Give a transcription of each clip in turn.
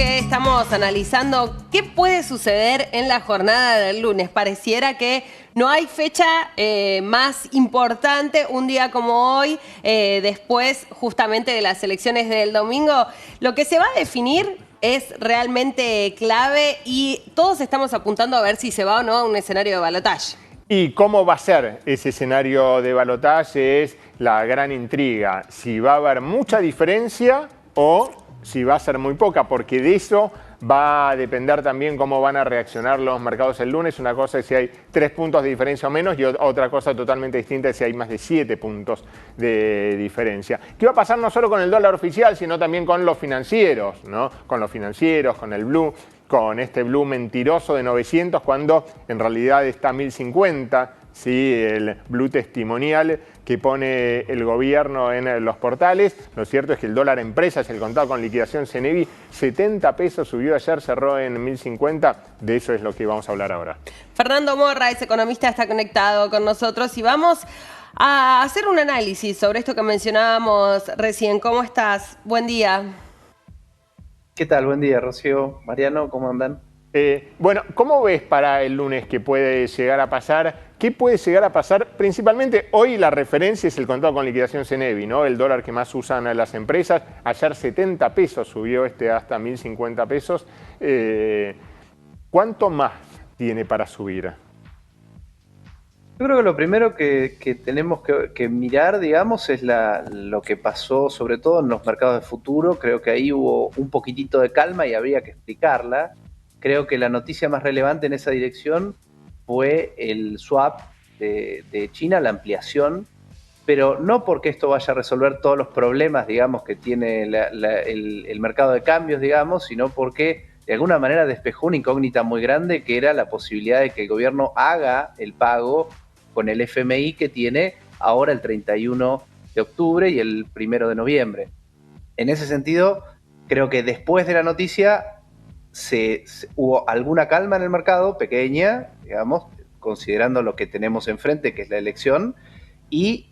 bloque estamos analizando qué puede suceder en la jornada del lunes. Pareciera que no hay fecha más importante un día como hoy, después justamente de las elecciones del domingo. Lo que se va a definir es realmente clave y todos estamos apuntando a ver si se va o no a un escenario de balotaje. ¿Y cómo va a ser ese escenario de balotaje? Es la gran intriga. Si va a haber mucha diferencia o si va a ser muy poca, porque de eso va a depender también cómo van a reaccionar los mercados el lunes. Una cosa es si hay 3 puntos de diferencia o menos y otra cosa totalmente distinta es si hay más de 7 puntos de diferencia. ¿Qué va a pasar no solo con el dólar oficial, sino también con los financieros, ¿no? Con los financieros, con el blue, con este blue mentiroso de 900 cuando en realidad está a 1050, ¿sí? El blue testimonial que pone el gobierno en los portales. Lo cierto es que el dólar empresas, el contado con liquidación CENEVI, 70 pesos subió ayer, cerró en 1050. De eso es lo que vamos a hablar ahora. Fernando Morra, es economista, está conectado con nosotros y vamos a hacer un análisis sobre esto que mencionábamos recién. ¿Cómo estás? Buen día. ¿Qué tal? Buen día, Rocío. Mariano, ¿cómo andan? Bueno, ¿cómo ves para el lunes que puede llegar a pasar? ¿Qué puede llegar a pasar? Principalmente hoy la referencia es el contado con liquidación CENEVI, ¿no? El dólar que más usan las empresas. Ayer 70 pesos subió hasta 1050 pesos. ¿Cuánto más tiene para subir? Yo creo que lo primero que tenemos que mirar, digamos, es lo que pasó sobre todo en los mercados de futuro. Creo que ahí hubo un poquitito de calma y habría que explicarla. Creo que la noticia más relevante en esa dirección fue el swap de China, la ampliación, pero no porque esto vaya a resolver todos los problemas, digamos, que tiene el mercado de cambios, digamos, sino porque de alguna manera despejó una incógnita muy grande que era la posibilidad de que el gobierno haga el pago con el FMI que tiene ahora el 31 de octubre y el 1 de noviembre. En ese sentido, creo que después de la noticia hubo alguna calma en el mercado, pequeña, digamos, considerando lo que tenemos enfrente, que es la elección, y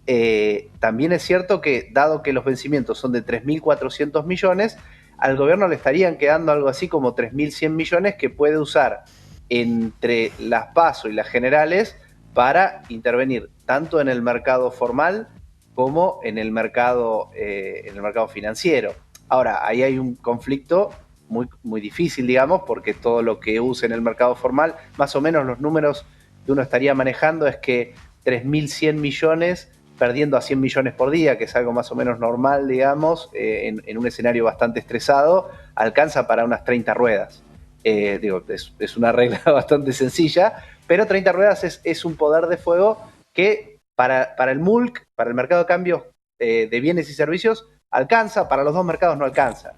también es cierto que, dado que los vencimientos son de 3.400 millones, al gobierno le estarían quedando algo así como 3.100 millones que puede usar entre las PASO y las generales para intervenir tanto en el mercado formal como en el mercado financiero. Ahora, ahí hay un conflicto muy difícil, digamos, porque todo lo que use en el mercado formal, más o menos los números que uno estaría manejando es que 3.100 millones perdiendo a 100 millones por día, que es algo más o menos normal, digamos, en un escenario bastante estresado, alcanza para unas 30 ruedas. Es una regla bastante sencilla, pero 30 ruedas es un poder de fuego que para el MULC, para el mercado de cambios de bienes y servicios, alcanza, para los dos mercados no alcanza.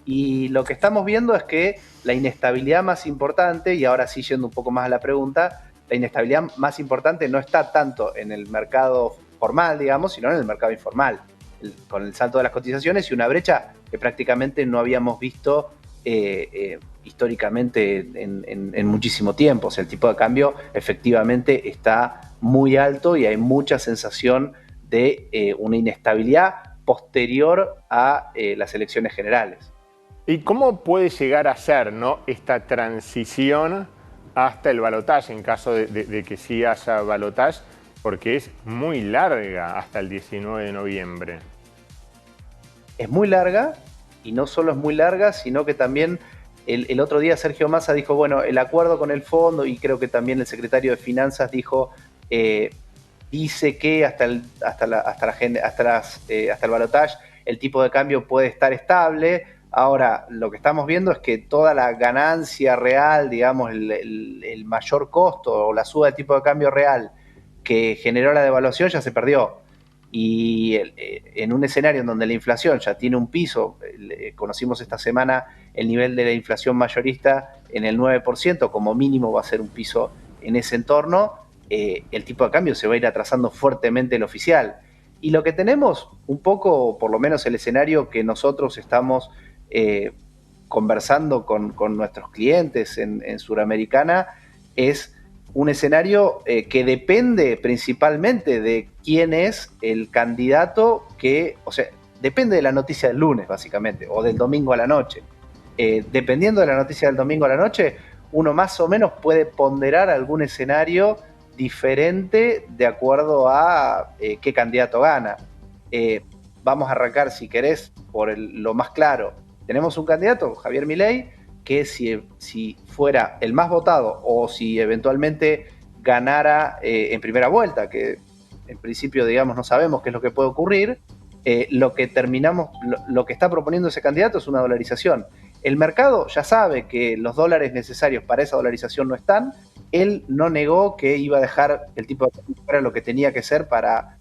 Y lo que estamos viendo es que la inestabilidad más importante, y ahora sí yendo un poco más a la pregunta, la inestabilidad más importante no está tanto en el mercado formal, digamos, sino en el mercado informal, con el salto de las cotizaciones y una brecha que prácticamente no habíamos visto históricamente en muchísimo tiempo. O sea, el tipo de cambio efectivamente está muy alto y hay mucha sensación de una inestabilidad posterior a las elecciones generales. ¿Y cómo puede llegar a ser, ¿no?, esta transición hasta el balotaje en caso de que sí haya balotaje? Porque es muy larga hasta el 19 de noviembre. Es muy larga, y no solo es muy larga, sino que también el otro día Sergio Massa dijo, bueno, el acuerdo con el fondo, y creo que también el secretario de Finanzas dijo, dice que hasta el balotaje el tipo de cambio puede estar estable. Ahora, lo que estamos viendo es que toda la ganancia real, digamos, el mayor costo o la suba de tipo de cambio real que generó la devaluación ya se perdió. Y en un escenario en donde la inflación ya tiene un piso, conocimos esta semana el nivel de la inflación mayorista en el 9%, como mínimo va a ser un piso en ese entorno, el tipo de cambio se va a ir atrasando fuertemente el oficial. Y lo que tenemos un poco, por lo menos el escenario que nosotros estamos conversando con nuestros clientes en Suramericana, es un escenario que depende principalmente de quién es el candidato que, o sea, depende de la noticia del lunes, básicamente, o del domingo a la noche. dependiendo de la noticia del domingo a la noche, uno más o menos puede ponderar algún escenario diferente de acuerdo a qué candidato gana. Vamos a arrancar, si querés, por lo más claro. Tenemos un candidato, Javier Milei, que si fuera el más votado o si eventualmente ganara en primera vuelta, que en principio, digamos, no sabemos qué es lo que puede ocurrir, lo que está proponiendo ese candidato es una dolarización. El mercado ya sabe que los dólares necesarios para esa dolarización no están. Él no negó que iba a dejar el tipo de cambio fuera lo que tenía que ser para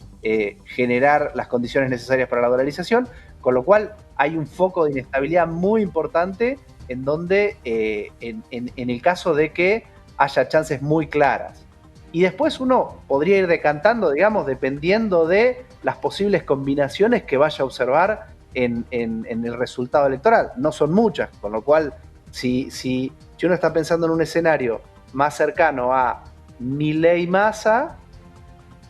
generar las condiciones necesarias para la dolarización, con lo cual hay un foco de inestabilidad muy importante en donde, en el caso de que haya chances muy claras. Y después uno podría ir decantando, digamos, dependiendo de las posibles combinaciones que vaya a observar en el resultado electoral. No son muchas, con lo cual, si uno está pensando en un escenario más cercano a Milei-Massa,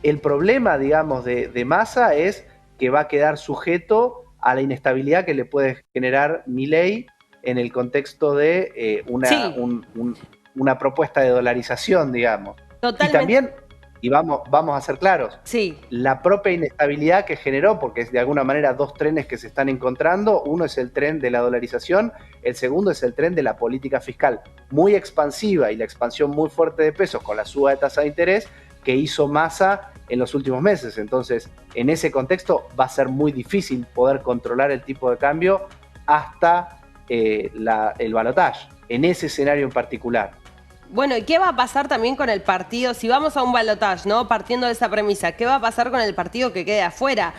el problema, digamos, de Massa es que va a quedar sujeto a la inestabilidad que le puede generar Milei en el contexto de una propuesta de dolarización, digamos. Totalmente. Y también, y vamos a ser claros, sí, la propia inestabilidad que generó, porque es de alguna manera dos trenes que se están encontrando. Uno es el tren de la dolarización, el segundo es el tren de la política fiscal muy expansiva y la expansión muy fuerte de pesos con la suba de tasa de interés que hizo Massa en los últimos meses. Entonces, en ese contexto va a ser muy difícil poder controlar el tipo de cambio hasta el balotaje, en ese escenario en particular. Bueno, ¿y qué va a pasar también con el partido? Si vamos a un balotaje, ¿no? Partiendo de esa premisa, ¿qué va a pasar con el partido que quede afuera?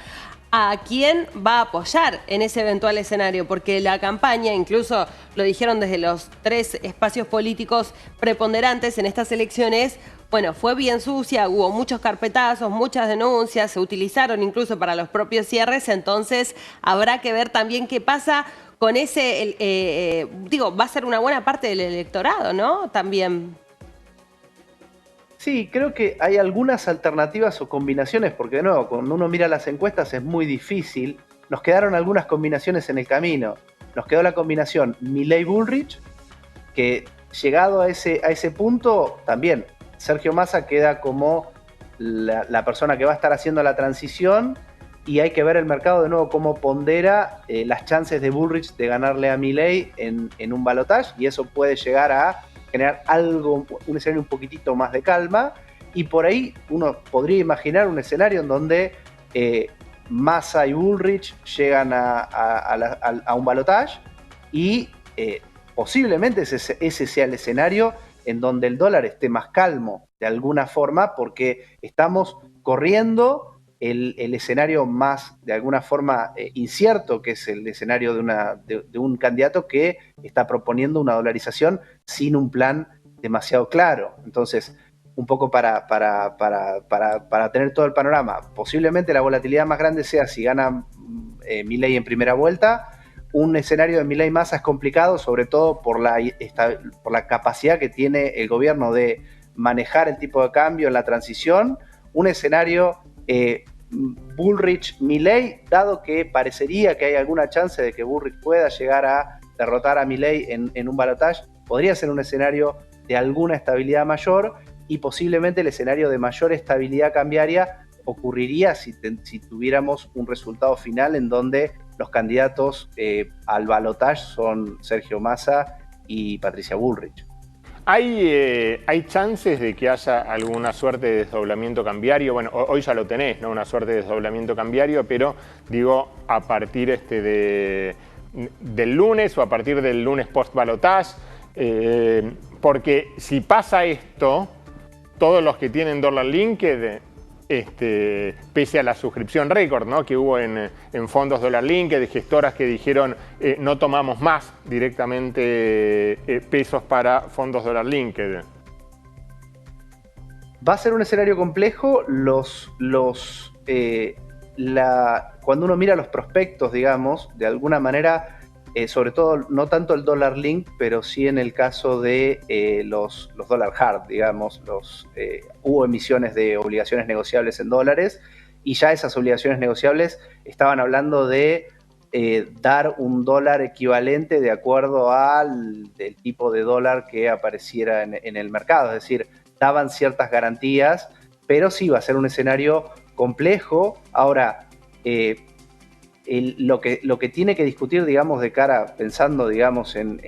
¿A quién va a apoyar en ese eventual escenario? Porque la campaña, incluso lo dijeron desde los 3 espacios políticos preponderantes en estas elecciones, bueno, fue bien sucia, hubo muchos carpetazos, muchas denuncias, se utilizaron incluso para los propios cierres, entonces habrá que ver también qué pasa con ese, va a ser una buena parte del electorado, ¿no? También. Sí, creo que hay algunas alternativas o combinaciones, porque de nuevo, cuando uno mira las encuestas es muy difícil. Nos quedaron algunas combinaciones en el camino. Nos quedó la combinación Milei-Bullrich, que llegado a ese punto, también Sergio Massa queda como la persona que va a estar haciendo la transición, y hay que ver el mercado de nuevo cómo pondera las chances de Bullrich de ganarle a Milei en un balotaje, y eso puede llegar a generar un escenario un poquitito más de calma, y por ahí uno podría imaginar un escenario en donde Massa y Bullrich llegan a un balotaje y posiblemente ese sea el escenario en donde el dólar esté más calmo de alguna forma, porque estamos corriendo el escenario más, de alguna forma, incierto, que es el escenario de un candidato que está proponiendo una dolarización sin un plan demasiado claro. Entonces, un poco para tener todo el panorama, posiblemente la volatilidad más grande sea si gana Milei en primera vuelta. Un escenario de Milei-Massa es complicado, sobre todo por la capacidad que tiene el gobierno de manejar el tipo de cambio en la transición. Un escenario Bullrich-Milei, dado que parecería que hay alguna chance de que Bullrich pueda llegar a derrotar a Milei en un balotaje, podría ser un escenario de alguna estabilidad mayor, y posiblemente el escenario de mayor estabilidad cambiaria ocurriría si tuviéramos un resultado final en donde los candidatos al balotaje son Sergio Massa y Patricia Bullrich. ¿Hay chances de que haya alguna suerte de desdoblamiento cambiario? Bueno, hoy ya lo tenés, ¿no? Una suerte de desdoblamiento cambiario, pero digo, a partir del lunes o a partir del lunes post-balotage, porque si pasa esto, todos los que tienen dólar linked, pese a la suscripción récord, ¿no?, que hubo en fondos dólar linked, de gestoras que dijeron no tomamos más directamente pesos para fondos dólar linked. Va a ser un escenario complejo. Cuando uno mira los prospectos, digamos, de alguna manera, sobre todo no tanto el dólar link, pero sí en el caso de los dólar hard, digamos, hubo emisiones de obligaciones negociables en dólares, y ya esas obligaciones negociables estaban hablando de dar un dólar equivalente de acuerdo al del tipo de dólar que apareciera en el mercado. Es decir, daban ciertas garantías, pero sí va a ser un escenario complejo. Ahora, lo que tiene que discutir, digamos, de cara, pensando, digamos, en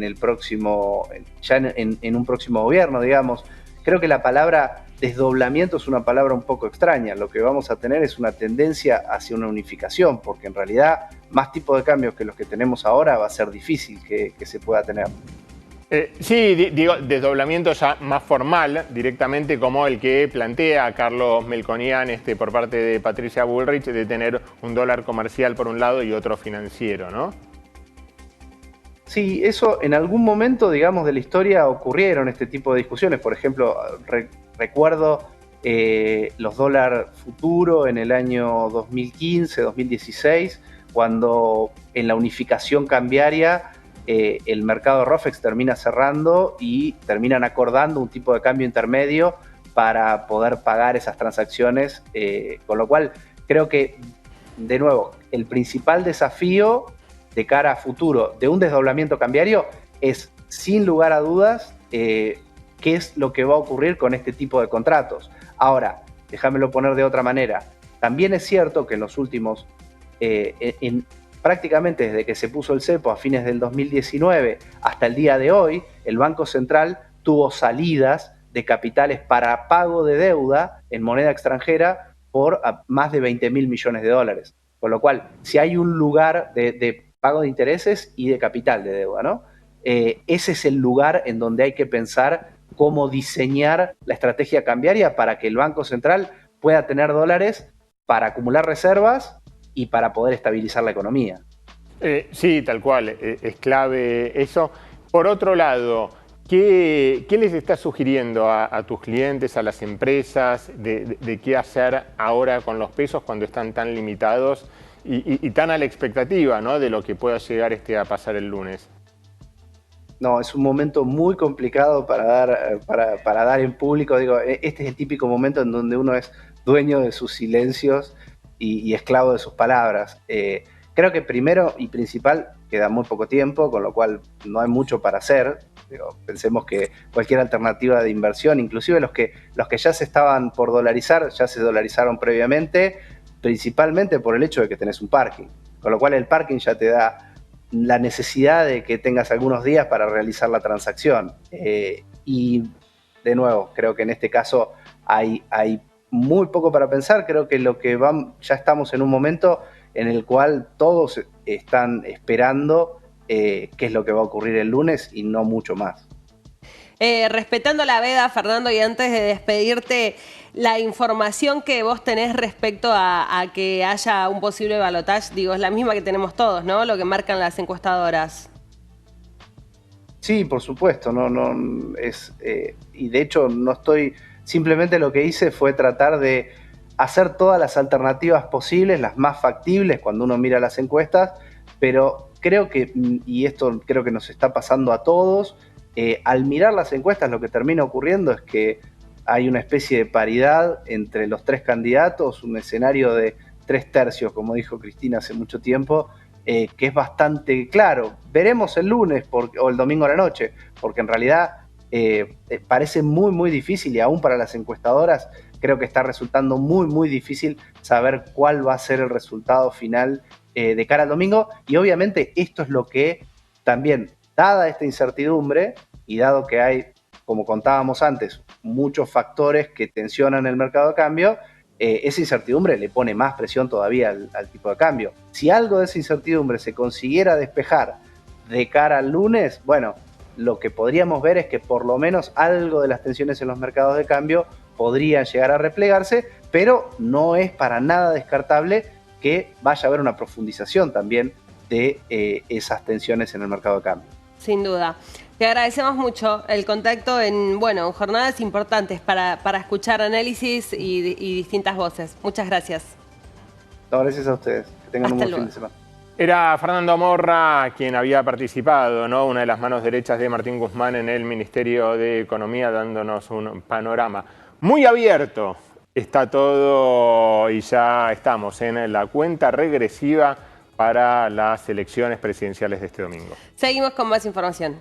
el próximo, ya en un próximo gobierno, digamos, creo que la palabra desdoblamiento es una palabra un poco extraña. Lo que vamos a tener es una tendencia hacia una unificación, porque en realidad más tipos de cambios que los que tenemos ahora va a ser difícil que se pueda tener. Sí, digo, desdoblamiento ya más formal, directamente como el que plantea Carlos Melconian por parte de Patricia Bullrich, de tener un dólar comercial por un lado y otro financiero, ¿no? Sí, eso en algún momento, digamos, de la historia ocurrieron este tipo de discusiones. Por ejemplo, recuerdo los dólar futuro en el año 2015, 2016, cuando en la unificación cambiaria el mercado ROFEX termina cerrando y terminan acordando un tipo de cambio intermedio para poder pagar esas transacciones, con lo cual creo que, de nuevo, el principal desafío de cara a futuro de un desdoblamiento cambiario es, sin lugar a dudas, qué es lo que va a ocurrir con este tipo de contratos. Ahora, déjamelo poner de otra manera. También es cierto que en los últimos, prácticamente desde que se puso el cepo a fines del 2019 hasta el día de hoy, el Banco Central tuvo salidas de capitales para pago de deuda en moneda extranjera por más de 20.000 millones de dólares. Con lo cual, si hay un lugar de pago de intereses y de capital de deuda, ¿no? Ese es el lugar en donde hay que pensar cómo diseñar la estrategia cambiaria para que el Banco Central pueda tener dólares para acumular reservas y para poder estabilizar la economía. Sí, tal cual, es clave eso. Por otro lado, ¿qué les estás sugiriendo a tus clientes, a las empresas, de qué hacer ahora con los pesos cuando están tan limitados y tan a la expectativa, ¿no?, de lo que pueda llegar a pasar el lunes? No, es un momento muy complicado para dar en público. Digo, este es el típico momento en donde uno es dueño de sus silencios y esclavo de sus palabras. Creo que primero y principal queda muy poco tiempo, con lo cual no hay mucho para hacer. Digo, pensemos que cualquier alternativa de inversión, inclusive los que ya se estaban por dolarizar, ya se dolarizaron previamente, principalmente por el hecho de que tenés un parking. Con lo cual el parking ya te da la necesidad de que tengas algunos días para realizar la transacción. Y de nuevo, creo que en este caso hay muy poco para pensar. Creo que ya estamos en un momento en el cual todos están esperando qué es lo que va a ocurrir el lunes y no mucho más. Respetando la veda, Fernando, y antes de despedirte, la información que vos tenés respecto a que haya un posible balotaje, digo, es la misma que tenemos todos, ¿no? Lo que marcan las encuestadoras. Sí, por supuesto, y de hecho no estoy, simplemente lo que hice fue tratar de hacer todas las alternativas posibles, las más factibles cuando uno mira las encuestas, pero creo que, y esto creo que nos está pasando a todos, al mirar las encuestas lo que termina ocurriendo es que hay una especie de paridad entre los tres candidatos, un escenario de 3/3, como dijo Cristina hace mucho tiempo, que es bastante claro. Veremos el lunes o el domingo a la noche, porque en realidad parece muy, muy difícil, y aún para las encuestadoras creo que está resultando muy, muy difícil saber cuál va a ser el resultado final de cara al domingo. Y obviamente esto es lo que también, dada esta incertidumbre y dado que hay, como contábamos antes, muchos factores que tensionan el mercado de cambio, esa incertidumbre le pone más presión todavía al tipo de cambio. Si algo de esa incertidumbre se consiguiera despejar de cara al lunes, bueno, lo que podríamos ver es que por lo menos algo de las tensiones en los mercados de cambio podrían llegar a replegarse, pero no es para nada descartable que vaya a haber una profundización también de esas tensiones en el mercado de cambio. Sin duda. Te agradecemos mucho el contacto en jornadas importantes para escuchar análisis y distintas voces. Muchas gracias. No, gracias a ustedes. Que tengan un buen fin de semana. Era Fernando Morra quien había participado, ¿no?, una de las manos derechas de Martín Guzmán en el Ministerio de Economía, dándonos un panorama muy abierto. Está todo y ya estamos en la cuenta regresiva para las elecciones presidenciales de este domingo. Seguimos con más información.